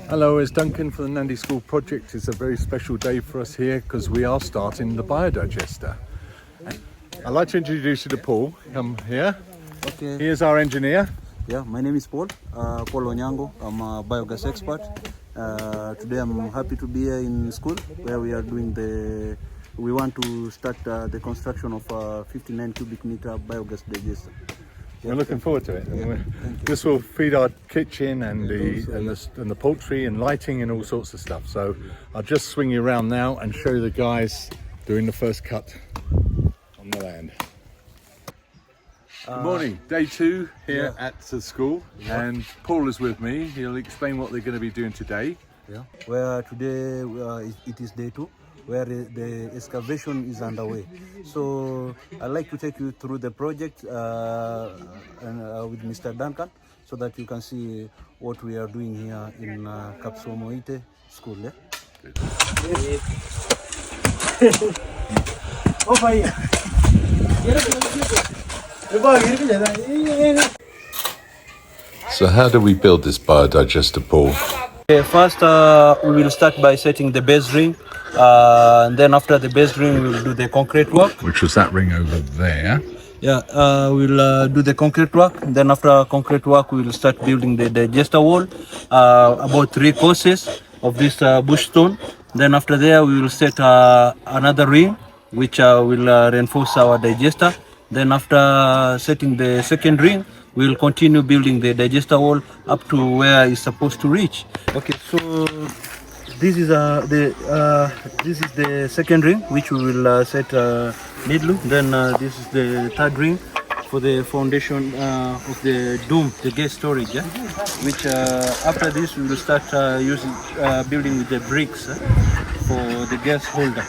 Hello, it's Duncan for the Nandi School Project. It's a very special day for us here because we are starting the biodigester. I'd like to introduce you to Paul. Come here. Okay. Here's our engineer. Yeah, my name is Paul. Paul Onyango. I'm a biogas expert. Today I'm happy to be here in school where we are doing we want to start the construction of a 59 cubic meter biogas digester. We're looking forward to it. This will feed our kitchen and the poultry and lighting and all sorts of stuff. So I'll just swing you around now and show you the guys doing the first cut on the land. Good morning, day 2 here at the school, and Paul is with me. He'll explain what they're going to be doing today. Yeah, where today it is day 2, where the excavation is underway. So I'd like to take you through the project with Mr. Duncan so that you can see what we are doing here in Kapsomoite School. Yeah? So how do we build this biodigester, Paul? Okay, first we will start by setting the base ring, and then after the base ring we will do the concrete work. Which was that ring over there. Yeah, we'll do the concrete work. Then after concrete work we will start building the digester wall, about 3 courses of this bush stone. Then after there we will set another ring which will reinforce our digester. Then after setting the second ring, we will continue building the digester wall up to where it's supposed to reach. Okay, so this is the second ring which we will set middle. Then this is the third ring for the foundation of the dome, the gas storage. Yeah? Which after this we will start building with the bricks for the gas holder.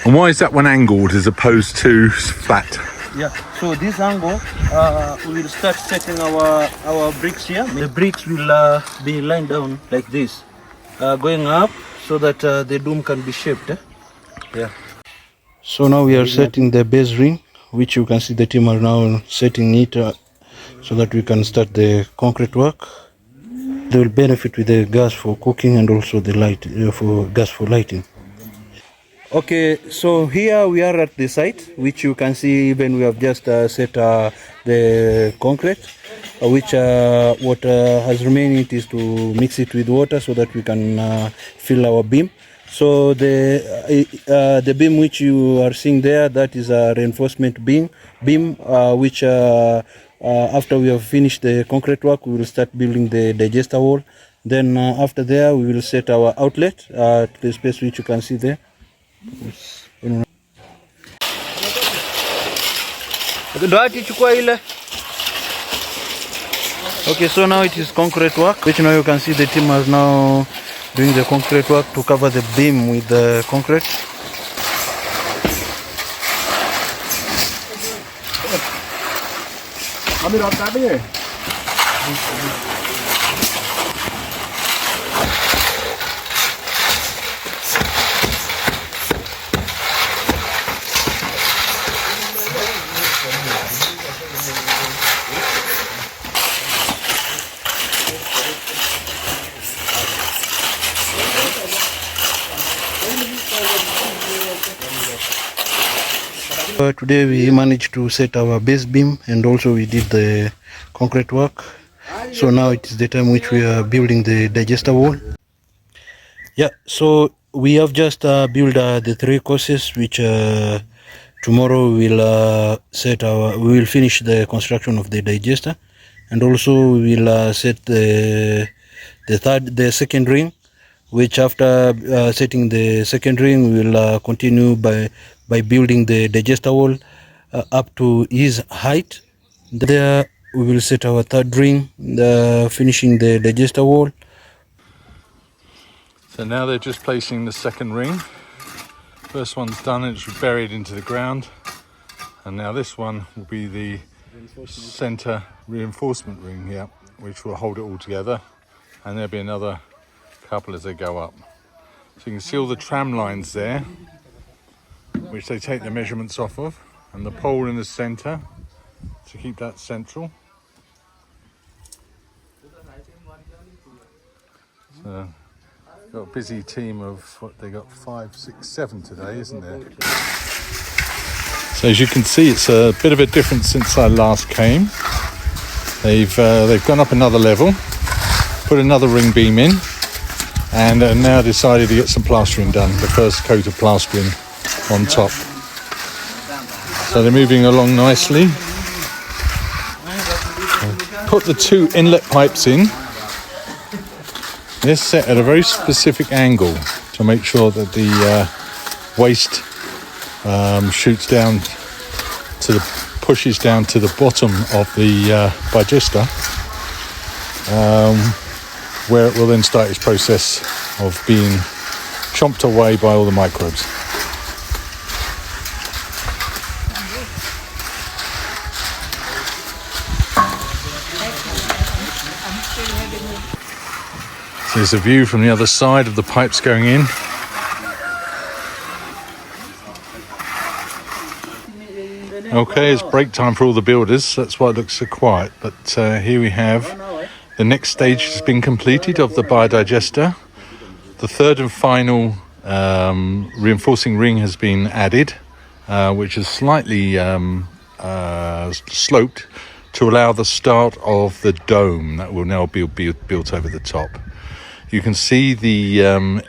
And why is that one angled as opposed to flat? Yeah, so this angle, we will start setting our bricks here. The bricks will be lined down like this, going up so that the dome can be shaped. Yeah. So now we are setting the base ring, which you can see the team are now setting it so that we can start the concrete work. They will benefit with the gas for cooking and also the light for gas for lighting. Okay, so here we are at the site, which you can see even we have just set the concrete, which what has remaining is to mix it with water so that we can fill our beam. So the beam which you are seeing there, that is a reinforcement beam which after we have finished the concrete work, we will start building the digester wall. Then after there, we will set our outlet to the space which you can see there. Okay, so now it is concrete work, which now you can see the team is now doing the concrete work to cover the beam with the concrete. Today we managed to set our base beam and also we did the concrete work. So now it is the time which we are building the digester wall. Yeah, so we have just built the 3 courses which tomorrow we will finish the construction of the digester, and also we will set the second ring, which after setting the second ring we will continue by building the digester wall up to his height. There we will set our third ring, finishing the digester wall. So now they're just placing the second ring. First one's done and it's buried into the ground. And now this one will be the center reinforcement ring, which will hold it all together. And there'll be another couple as they go up. So you can see all the tram lines there. which they take the measurements off of, and the pole in the center to keep that central. So got a busy team of what they got, 5, 6, 7 today, isn't there? So as you can see, it's a bit of a difference since I last came. They've gone up another level, put another ring beam in, and now decided to get some plastering done, the first coat of plastering on top. So they're moving along nicely. Put the 2 inlet pipes in. They're set at a very specific angle to make sure that the waste shoots down to the pushes down to the bottom of the digester, where it will then start its process of being chomped away by all the microbes. So there's a view from the other side of the pipes going in. Okay, it's break time for all the builders. That's why it looks so quiet. But here we have the next stage has been completed of the biodigester. The third and final reinforcing ring has been added, which is slightly sloped to allow the start of the dome that will now be built over the top. You can see the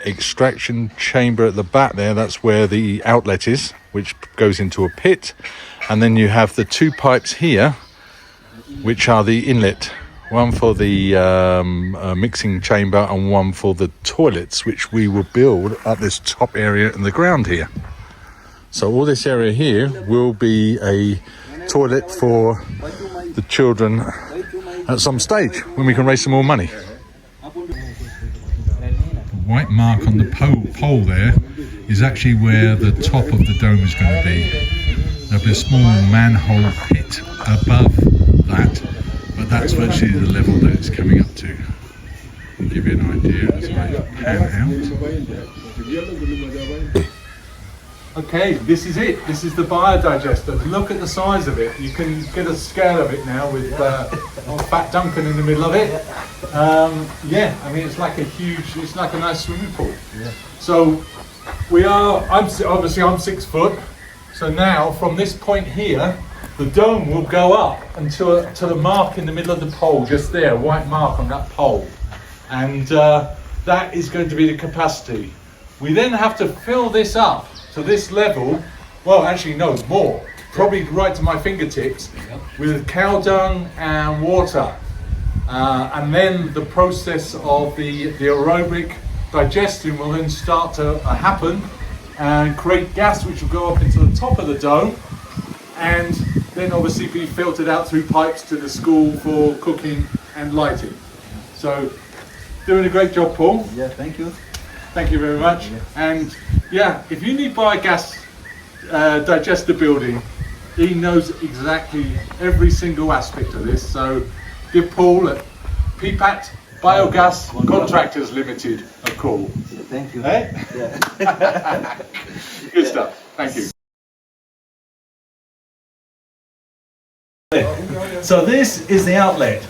extraction chamber at the back there. That's where the outlet is, which goes into a pit. And then you have the 2 pipes here, which are the inlet, one for the mixing chamber and one for the toilets, which we will build at this top area in the ground here. So all this area here will be a toilet for the children at some stage when we can raise some more money. The white mark on the pole there is actually where the top of the dome is going to be. There'll be a small manhole pit above that, but that's virtually the level that it's coming up to. To give you an idea as I pan out. Okay, this is it. This is the biodigester. Look at the size of it. You can get a scale of it now with old Fat Duncan in the middle of it. Yeah, I mean it's like a nice swimming pool. Yeah. So I'm 6 foot. So now from this point here, the dome will go up until to the mark in the middle of the pole, just there, a white mark on that pole. And that is going to be the capacity. We then have to fill this up to this level, well actually no, more, probably right to my fingertips, with cow dung and water. And then the process of the aerobic digestion will then start to happen and create gas which will go up into the top of the dome and then obviously be filtered out through pipes to the school for cooking and lighting. So, doing a great job, Paul. Yeah, thank you. Thank you very much. Yeah. And yeah, if you need biogas digester building, he knows exactly every single aspect of this. So give Paul at PPAT Biogas Contractors Limited a call. Thank you. Eh? Yeah. Good stuff. Thank you. So this is the outlet,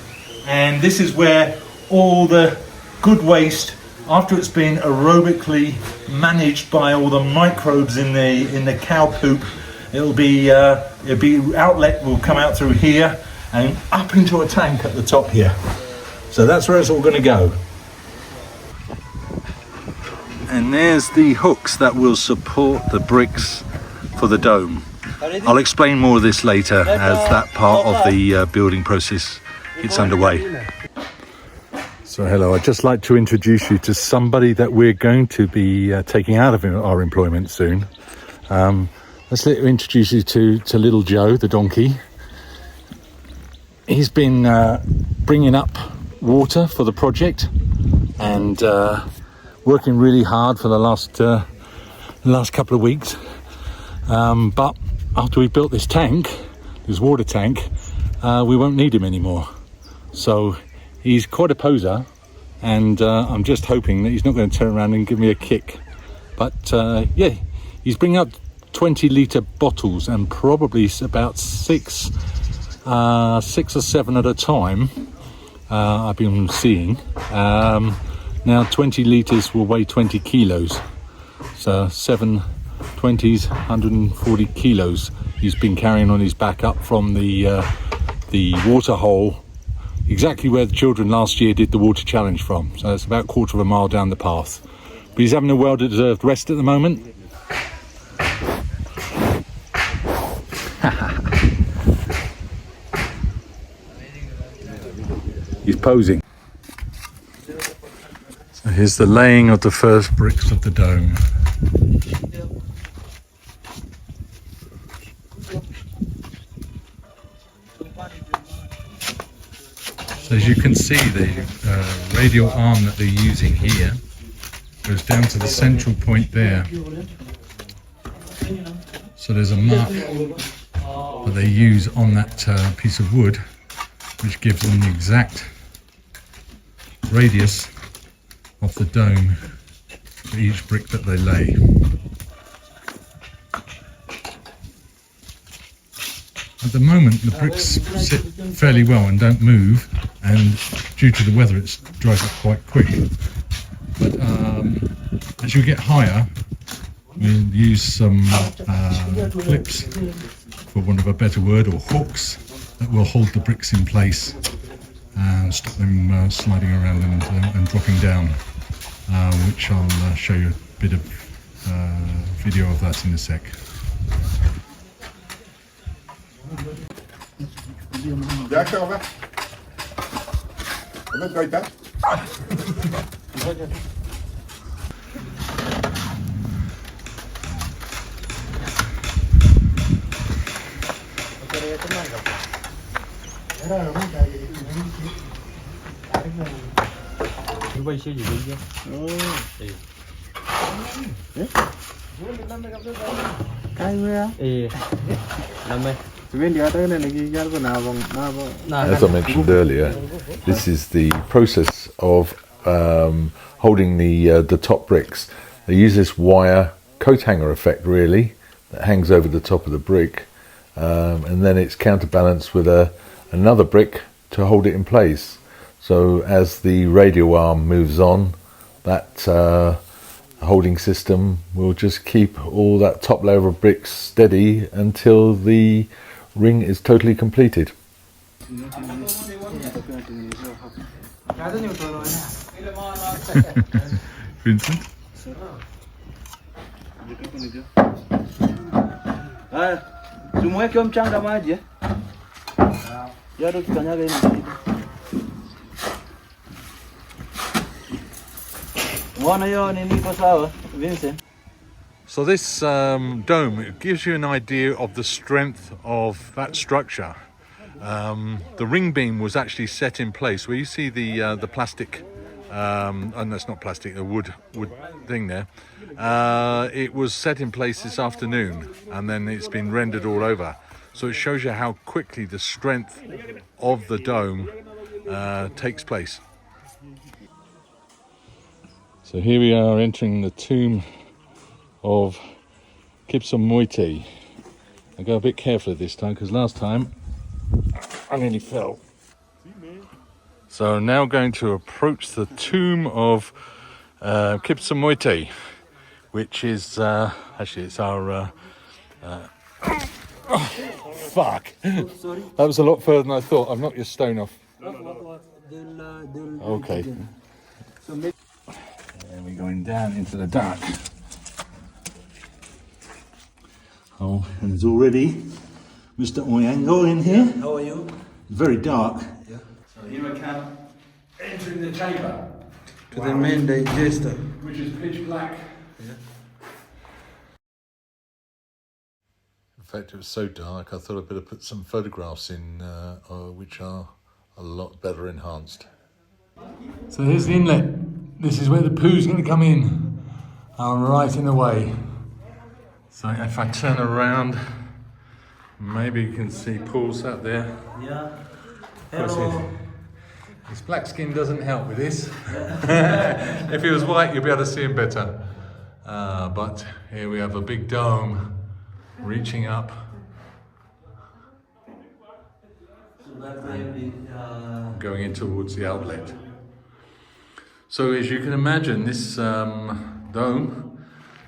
and this is where all the good waste, after it's been aerobically managed by all the microbes in the cow poop, it'll be outlet will come out through here and up into a tank at the top here. So that's where it's all going to go. And there's the hooks that will support the bricks for the dome. I'll explain more of this later as that part of the building process gets underway. So hello, I'd just like to introduce you to somebody that we're going to be taking out of our employment soon. Let's introduce you to little Joe, the donkey. He's been bringing up water for the project and working really hard for the last couple of weeks. But after we built this tank, this water tank, we won't need him anymore. So he's quite a poser, and I'm just hoping that he's not going to turn around and give me a kick. But yeah, he's bringing up 20-litre bottles, and probably about six or seven at a time. I've been seeing. Now 20 litres will weigh 20 kilos. So 7 20s, 140 kilos he's been carrying on his back up from the water hole, exactly where the children last year did the water challenge from. So it's about a quarter of a mile down the path. But he's having a well-deserved rest at the moment. He's posing. So here's the laying of the first bricks of the dome. So as you can see, the radial arm that they're using here goes down to the central point there. So there's a mark that they use on that piece of wood, which gives them the exact radius of the dome for each brick that they lay. At the moment the bricks sit fairly well and don't move, and due to the weather it's dries up quite quick. But as you get higher, we'll use some clips, for want of a better word, or hooks, that will hold the bricks in place and stop them sliding around and dropping down, which I'll show you a bit of video of that in a sec. As I mentioned earlier, this is the process of holding the top bricks. They use this wire coat hanger effect, really, that hangs over the top of the brick, and then it's counterbalanced with another brick to hold it in place. So as the radial arm moves on, that holding system will just keep all that top layer of bricks steady until the ring is totally completed. Vincent? Mchanga maji. Yado kikanyaga hivi. Mbona hiyo nini iko sawa, Vincent? So this dome, it gives you an idea of the strength of that structure. The ring beam was actually set in place where you see the plastic, and that's not plastic, the wood thing there. It was set in place this afternoon, and then it's been rendered all over. So it shows you how quickly the strength of the dome takes place. So here we are entering the tomb of Kipsum-Moiti. I go a bit carefully this time because last time I nearly fell. So I'm now going to approach the tomb of Kipsum-Moiti, which is actually it's our oh, fuck. Sorry. That was a lot further than I thought. I've knocked your stone off. Okay. And we're going down into the dark. Oh, and there's already Mr. Oyango in here. How are you? Very dark. Yeah. So here I come, entering the chamber. To the main digester. Which is pitch black. Yeah. In fact, it was so dark, I thought I'd better put some photographs in, which are a lot better enhanced. So here's the inlet. This is where the poo's going to come in. I'm right in the way. So if I turn around, maybe you can see Paul sat there. Yeah. Hello. His black skin doesn't help with this. If he was white, you'd be able to see him better. But here we have a big dome reaching up. Going in towards the outlet. So as you can imagine, this dome,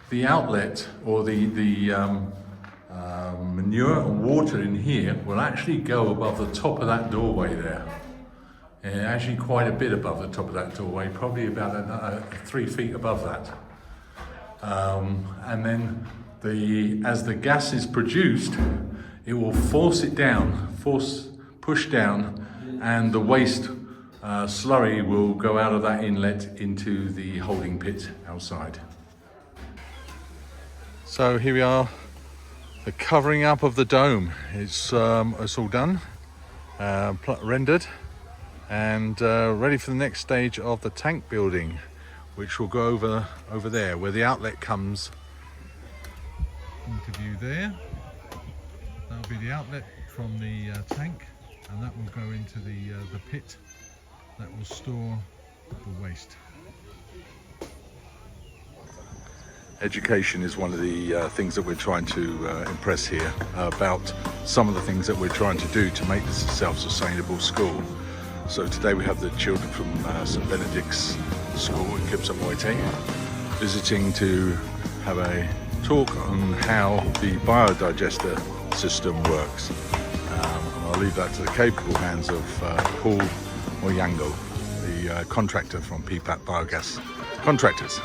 the outlet or the manure and water in here will actually go above the top of that doorway there. Actually quite a bit above the top of that doorway, probably about 3 feet above that. And then as the gas is produced, it will force it down, push down, and the waste slurry will go out of that inlet into the holding pit outside. So here we are, the covering up of the dome. It's all done, rendered, and ready for the next stage of the tank building, which will go over there where the outlet comes into view there. That'll be the outlet from the tank, and that will go into the pit that will store the waste. Education is one of the things that we're trying to impress here about some of the things that we're trying to do to make this a self-sustainable school. So today we have the children from St Benedict's School in Kipsamoite visiting to have a talk on how the biodigester system works. And I'll leave that to the capable hands of Paul Moyango, the contractor from PPAT Biogas Contractors.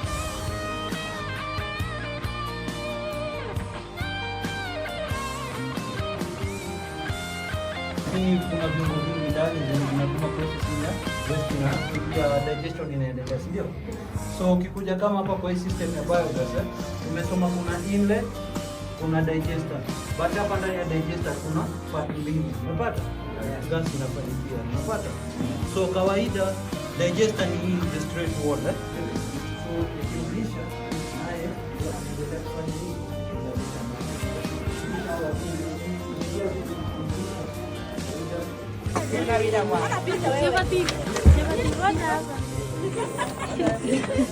Kuna viungo vingi ndani zinatuma processing ya waste na pia digestion inaendelea, si ndio? So ukikuja kama hapa kwa hii system ya biogas, tumesoma kuna inlet, kuna digester. But hapa ndani ya digester kuna part mbili. Unapata? Gas inafanyikia. Unapata? So kawaida digester ni hii the straight wall, So ikirudisha naye ndio kufanya hii.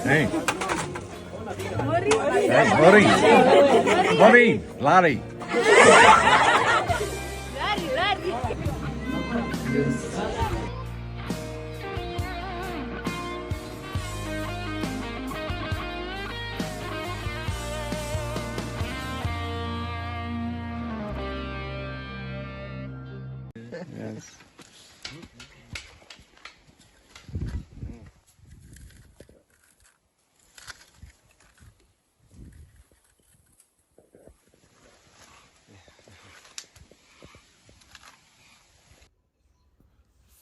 Hey. Mori, Larry. Yes.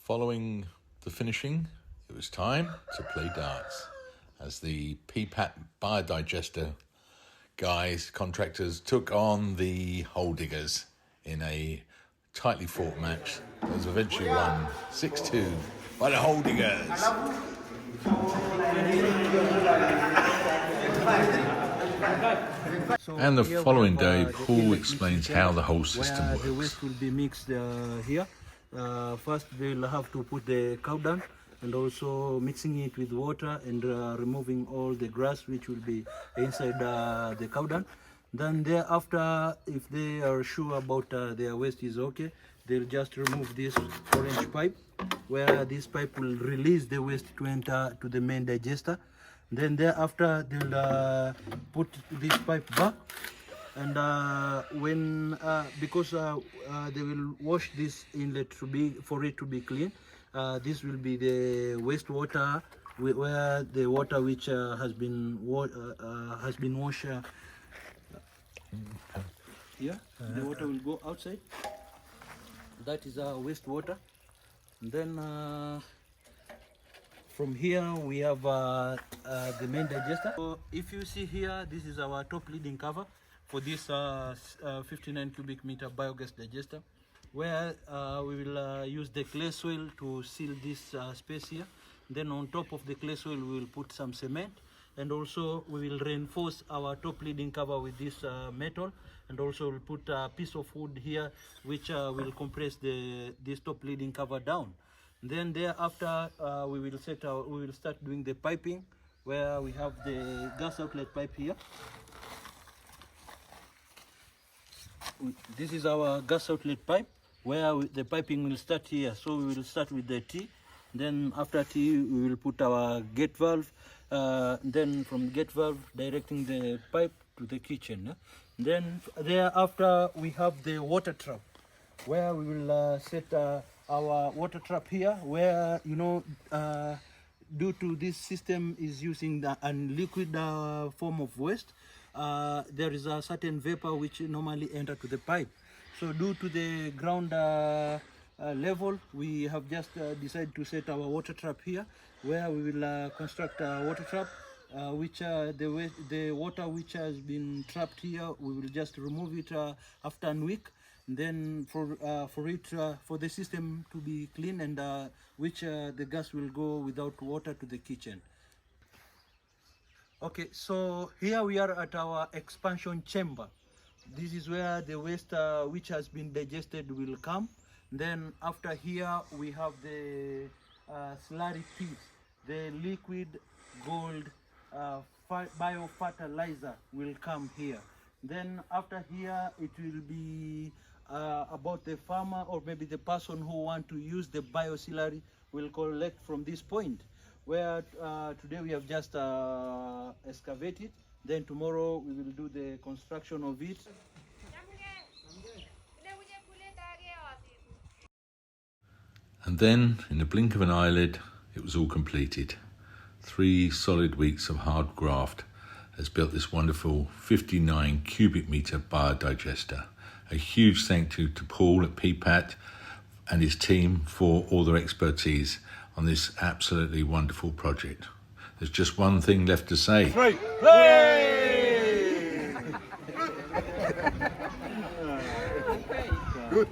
Following the finishing, it was time to play darts as the PPAT biodigester guys, contractors, took on the hole diggers in a tightly fought match that was eventually won 6-2 by the hole diggers. And the following day, Paul explains how the whole system works. The waste will be mixed here. First, they'll have to put the cow dung and also mixing it with water and removing all the grass which will be inside the cow dung. Then thereafter, if they are sure about their waste is okay, they'll just remove this orange pipe, where this pipe will release the waste to enter to the main digester. Then thereafter, they'll put this pipe back, and because they will wash this inlet for it to be clean. This will be the wastewater, where the water which has been washed. Here, the water will go outside. That is our wastewater. And then from here we have the main digester. So if you see here, this is our top leading cover for this 59 cubic meter biogas digester, where we will use the clay soil to seal this space here. Then on top of the clay soil we will put some cement, and also we will reinforce our top leading cover with this metal, and also we'll put a piece of wood here which will compress this top leading cover down. Then thereafter we will start doing the piping, where we have the gas outlet pipe here. this is our gas outlet pipe where the piping will start here. So we will start with the T. Then after T, we will put our gate valve. Then from gate valve, directing the pipe to the kitchen. Then thereafter, we have the water trap, where we will set our water trap here, where, you know, due to this system is using a liquid form of waste, there is a certain vapor which normally enter to the pipe. So due to the ground level, we have just decided to set our water trap here, where we will construct a water trap, which the water which has been trapped here, we will just remove it after a week. Then for the system to be clean, and which the gas will go without water to the kitchen. Okay, so here we are at our expansion chamber. This is where the waste which has been digested will come. Then after here we have the slurry pit, the liquid gold biofertilizer will come here. Then after here it will be about the farmer, or maybe the person who want to use the bioslurry will collect from this point, where today we have just excavated. Then tomorrow we will do the construction of it. And then, in the blink of an eyelid, it was all completed. 3 solid weeks of hard graft has built this wonderful 59 cubic metre biodigester. A huge thank you to Paul at PPAT and his team for all their expertise on this absolutely wonderful project. There's just one thing left to say. Right. Hey! Good.